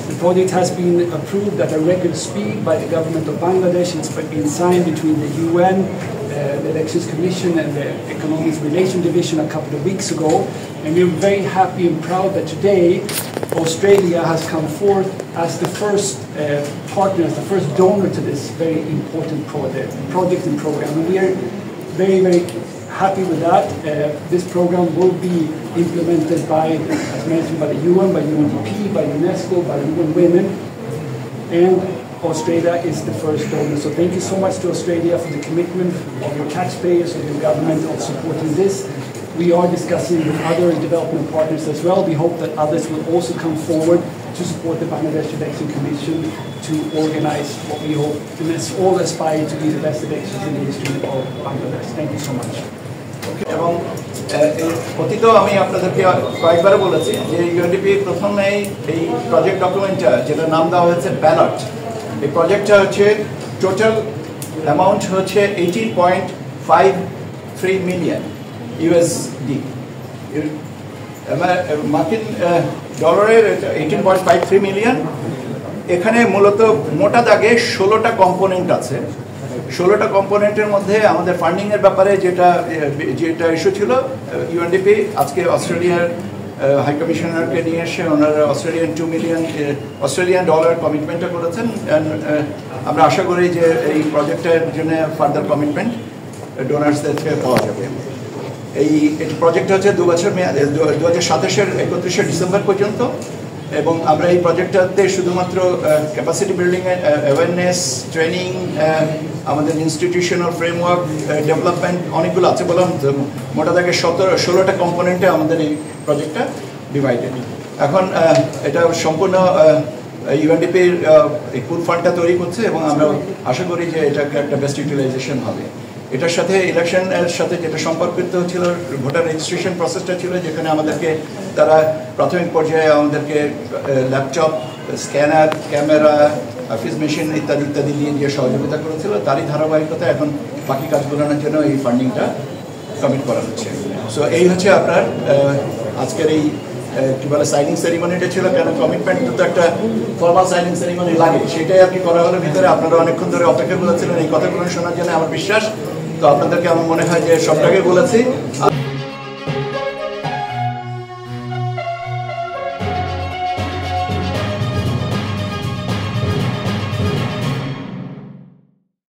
The project has been approved at a record speed by the government of Bangladesh. It's been signed between the UN, the Elections Commission and the Economic Relations Division a couple of weeks ago. And we're very happy and proud that today Australia has come forth as the first partner, as the first donor to this very important project and program. And we are very, very happy with that. This program will be implemented by, as mentioned, by the UN, by UNDP, by UNESCO, by UN Women, and Australia is the first donor. So thank you so much to Australia for the commitment of your taxpayers, of your government, of supporting this. We are discussing with other development partners as well. We hope that others will also come forward to support the Bangladesh Election Commission to organize what we hope and all aspire to be the best elections in the history of Bangladesh. Thank you so much. এবং অতীত আমি আপনাদেরকে কয়েকবার বলেছি যে UNDP প্রথমে এই project ডকুমেন্টটা যেটা নাম দেওয়া হয়েছে ব্যালট, এই প্রজেক্টটা হচ্ছে টোটাল অ্যামাউন্ট হচ্ছে 18.53 মিলিয়ন ইউএসডি, মার্কিন ডলারের 18.53 মিলিয়ন। এখানে মূলত মোটা দাগে 16টা কম্পোনেন্ট আছে। 16টা কম্পোনেন্টের মধ্যে আমাদের ফান্ডিংয়ের ব্যাপারে যেটা ইস্যু ছিল, ইউএনডিপি আজকে অস্ট্রেলিয়ার হাই কমিশনারকে নিয়ে এসে ওনারা অস্ট্রেলিয়ান 2 মিলিয়ন অস্ট্রেলিয়ান ডলার কমিটমেন্টটা করেছেন। আমরা আশা করি যে এই প্রজেক্টের জন্য ফার্দার কমিটমেন্ট ডোনার্সদের থেকে পাওয়া যাবে। এই প্রজেক্ট হচ্ছে 2 বছর মেয়াদে, 2027-এর 31শে ডিসেম্বর পর্যন্ত। এবং আমরা এই প্রজেক্টটাতে শুধুমাত্র ক্যাপাসিটি বিল্ডিং, অ্যাওয়ারনেস, ট্রেনিং, আমাদের ইনস্টিটিউশনাল ফ্রেমওয়ার্ক ডেভেলপমেন্ট অনেকগুলো আছে বললাম। মোটা দাগে 16টা কম্পোনেন্টে আমাদের এই প্রজেক্টটা ডিভাইডেড। এখন এটা সম্পূর্ণ ইউএনডিপির এই পুল ফান্ডটা তৈরি করছে এবং আমরা আশা করি যে এটাকে একটা বেস্ট ইউটিলাইজেশন হবে। এটার সাথে ইলেকশনের সাথে যেটা সম্পর্কিত ছিল ভোটার রেজিস্ট্রেশন প্রসেসটা ছিল, যেখানে আমাদেরকে তারা প্রাথমিক পর্যায়ে আমাদেরকে laptop, scanner, camera, office machine ইত্যাদি ইত্যাদি দিয়ে সহযোগিতা করেছিল। তারই ধারাবাহিকতা এখন বাকি কাজগুলোর জন্য এই ফান্ডিংটা কমিট করা হচ্ছে। সো এই হচ্ছে আপনার আজকের এই কি বলে সাইনিং সেরিমনিটা ছিল। কেন কমিটমেন্ট তো একটা ফর্মাল সাইনিং সেরিমনি লাগে, সেটাই আর কি করা হলো ভিতরে। আপনারা অনেকক্ষণ ধরে অপেক্ষা করেছিলেন এই কথাগুলো শোনার জন্য, আমার বিশ্বাস। তো আপনাদেরকে আমার মনে হয় যে সবটাকে বলেছি।